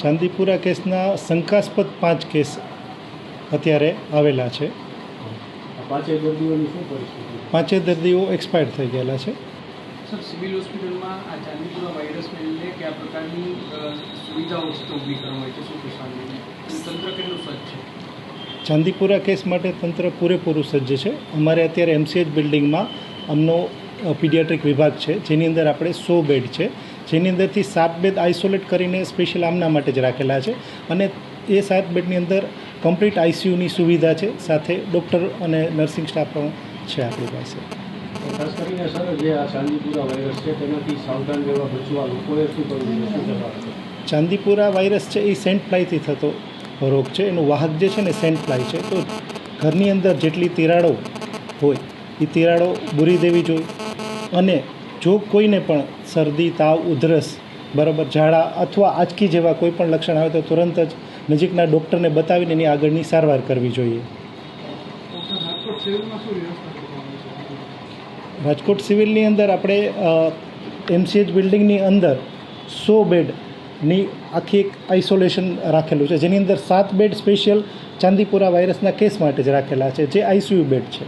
ચાંદીપુરા કેસના શંકાસ્પદ 5 કેસ અત્યારે આવેલા છે. પાંચેય દર્દીઓની શું પરિસ્થિતિ? 5 દર્દીઓ એક્સપાયર થઈ ગયેલા છે. સર, સિવિલ હોસ્પિટલમાં આ ચાંદીપુરા વાયરસને લઈને કયા પ્રકારની સુવિધાઓ ઊભી કરવામાં આવી છે, શું કહેવાનું? તંત્ર કેટલું સજ્જ છે? ચાંદીપુરા કેસ માટે તંત્ર પૂરેપૂરું સજ્જ છે. અમારે અત્યારે MCH બિલ્ડિંગમાં અમનો પીડિયાટ્રિક વિભાગ છે, જેની અંદર આપણે 100 બેડ છે, જેની અંદરથી 7 બેડ આઇસોલેટ કરીને સ્પેશિયલ આમના માટે જ રાખેલા છે. અને એ 7 બેડની અંદર કમ્પ્લીટ ICUની સુવિધા છે, સાથે ડૉક્ટર અને નર્સિંગ સ્ટાફ પણ છે આપણી પાસે. ખાસ કરીને સર, જે આ ચાંદીપુરા વાયરસ છે તેનાથી સાવધાન રહેવા બચવા લોકોએ શું કરવું જોઈએ? ચાંદીપુરા વાયરસ છે એ સેન્ટ ફ્લાયથી થતો રોગ છે. એનું વાહક જે છે ને સેન્ટ ફ્લાય છે. તો ઘરની અંદર જેટલી તિરાડો હોય એ તિરાડો બૂરી દેવી જોઈએ. અને જો કોઈને પણ શરદી, તાવ, ઉધરસ, બરાબર ઝાડા અથવા આંચકી જેવા કોઈ પણ લક્ષણ આવે તો તુરંત જ નજીકના ડૉક્ટરને બતાવીને એની આગળની સારવાર કરવી જોઈએ. રાજકોટ સિવિલની અંદર આપણે MCH બિલ્ડિંગની અંદર 100 બેડની આખી એક આઇસોલેશન રાખેલું છે, જેની અંદર 7 બેડ સ્પેશિયલ ચાંદીપુરા વાયરસના કેસ માટે જ રાખેલા છે, જે ICU બેડ છે.